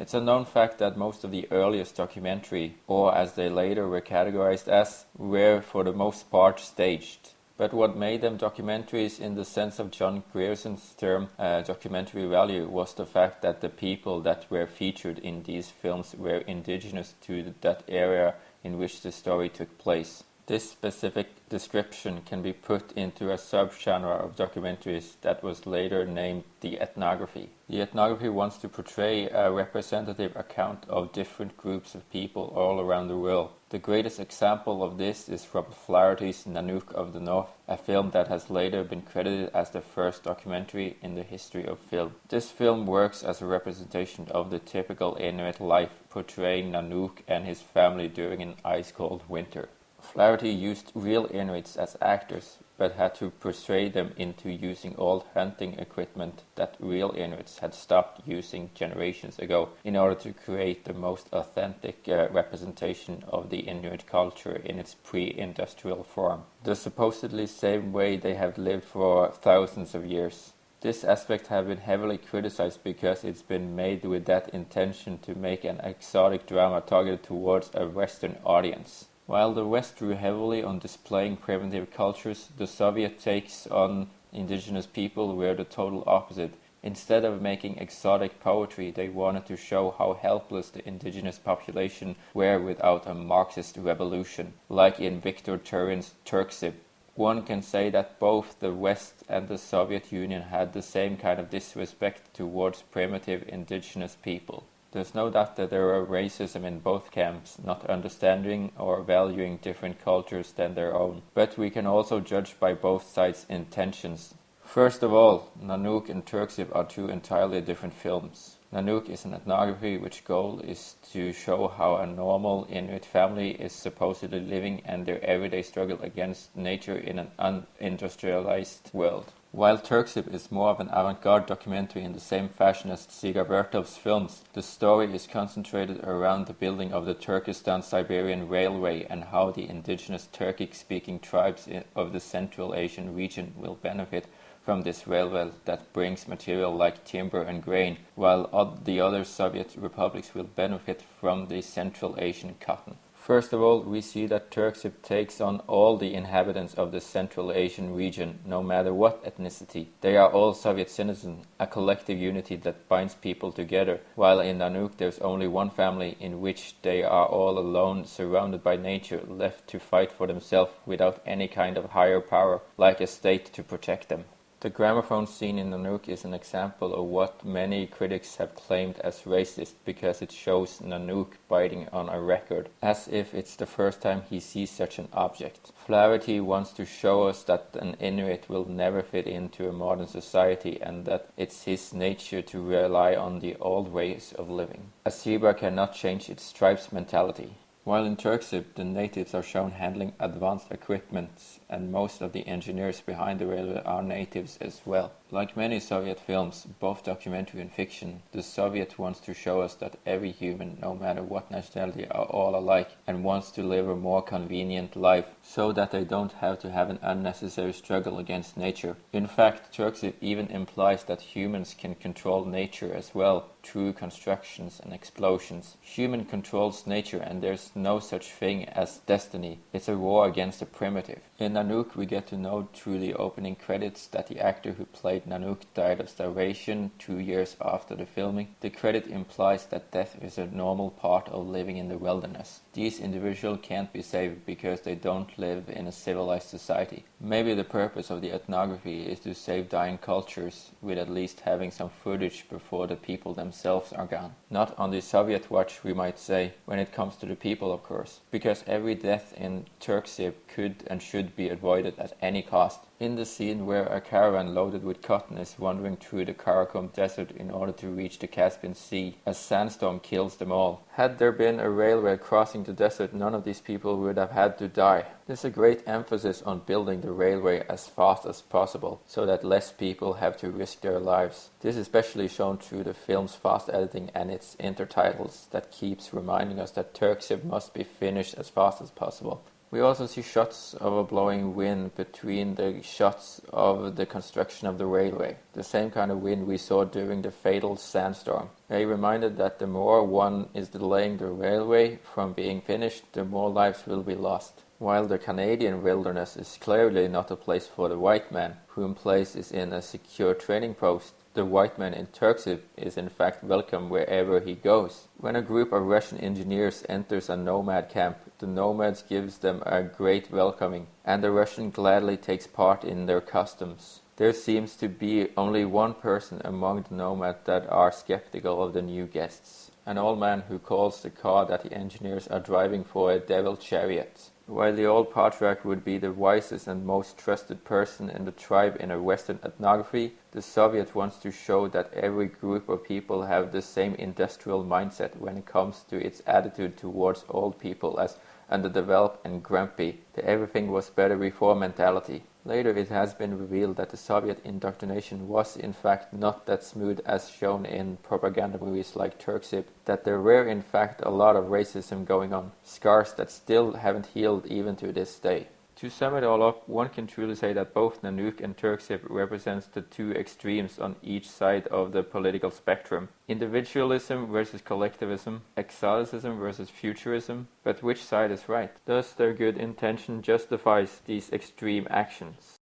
It's a known fact that most of the earliest documentary, or as they later were categorized as, were for the most part staged. But what made them documentaries in the sense of John Grierson's term documentary value was the fact that the people that were featured in these films were indigenous to that area in which the story took place. This specific description can be put into a subgenre of documentaries that was later named the ethnography. The ethnography wants to portray a representative account of different groups of people all around the world. The greatest example of this is Robert Flaherty's Nanook of the North, a film that has later been credited as the first documentary in the history of film. This film works as a representation of the typical Inuit life, portraying Nanook and his family during an ice-cold winter. Flaherty used real Inuits as actors, but had to persuade them into using old hunting equipment that real Inuits had stopped using generations ago in order to create the most authentic representation of the Inuit culture in its pre-industrial form, the supposedly same way they have lived for thousands of years. This aspect has been heavily criticized because it's been made with that intention to make an exotic drama targeted towards a Western audience. While the West drew heavily on displaying primitive cultures, the Soviet takes on indigenous people were the total opposite. Instead of making exotic poetry, they wanted to show how helpless the indigenous population were without a Marxist revolution, like in Victor Turin's Turksib. One can say that both the West and the Soviet Union had the same kind of disrespect towards primitive indigenous people. There's no doubt that there are racism in both camps, not understanding or valuing different cultures than their own. But we can also judge by both sides' intentions. First of all, Nanook and Turksib are two entirely different films. Nanook is an ethnography which goal is to show how a normal Inuit family is supposedly living and their everyday struggle against nature in an unindustrialized world. While Turksib is more of an avant-garde documentary in the same fashion as Dziga Vertov's films, the story is concentrated around the building of the Turkestan-Siberian Railway and how the indigenous Turkic-speaking tribes of the Central Asian region will benefit from this railway that brings material like timber and grain, while the other Soviet republics will benefit from the Central Asian cotton. First of all, we see that Turksib takes on all the inhabitants of the Central Asian region, no matter what ethnicity. They are all Soviet citizens, a collective unity that binds people together, while in Nanook there's only one family in which they are all alone, surrounded by nature, left to fight for themselves without any kind of higher power, like a state to protect them. The gramophone scene in Nanook is an example of what many critics have claimed as racist because it shows Nanook biting on a record, as if it's the first time he sees such an object. Flaherty wants to show us that an Inuit will never fit into a modern society and that it's his nature to rely on the old ways of living. A zebra cannot change its stripes mentality. While in Turksib, the natives are shown handling advanced equipment, and most of the engineers behind the railway are natives as well. Like many Soviet films, both documentary and fiction, the Soviet wants to show us that every human, no matter what nationality, are all alike and wants to live a more convenient life so that they don't have to have an unnecessary struggle against nature. In fact, Turksib even implies that humans can control nature as well through constructions and explosions. Human controls nature and there's no such thing as destiny. It's a war against the primitive. In Nanook, we get to know through the opening credits that the actor who played Nanook died of starvation 2 years after the filming. The credit implies that death is a normal part of living in the wilderness. These individuals can't be saved because they don't live in a civilized society. Maybe the purpose of the ethnography is to save dying cultures with at least having some footage before the people themselves are gone. Not on the Soviet watch, we might say, when it comes to the people, of course, because every death in Turksib could and should be avoided at any cost. In the scene where a caravan loaded with cotton is wandering through the Karakum desert in order to reach the Caspian Sea, a sandstorm kills them all. Had there been a railway crossing the desert, none of these people would have had to die. There's a great emphasis on building the railway as fast as possible, so that less people have to risk their lives. This is especially shown through the film's fast editing and its intertitles that keeps reminding us that Turksib must be finished as fast as possible. We also see shots of a blowing wind between the shots of the construction of the railway, the same kind of wind we saw during the fatal sandstorm. A reminder that the more one is delaying the railway from being finished, the more lives will be lost. While the Canadian wilderness is clearly not a place for the white man, whom place is in a secure training post, the white man in Turksib is in fact welcome wherever he goes. When a group of Russian engineers enters a nomad camp, the nomads gives them a great welcoming, and the Russian gladly takes part in their customs. There seems to be only one person among the nomads that are skeptical of the new guests, an old man who calls the car that the engineers are driving for a devil chariot. While the old patriarch would be the wisest and most trusted person in the tribe in a Western ethnography, the Soviet wants to show that every group of people have the same industrial mindset when it comes to its attitude towards old people as underdeveloped and grumpy, the everything was better before mentality. Later it has been revealed that the Soviet indoctrination was in fact not that smooth as shown in propaganda movies like Turksib, that there were in fact a lot of racism going on, scars that still haven't healed even to this day. To sum it all up, one can truly say that both Nanook and Turksib represents the two extremes on each side of the political spectrum. Individualism versus collectivism, exoticism versus futurism, but which side is right? Thus their good intention justifies these extreme actions.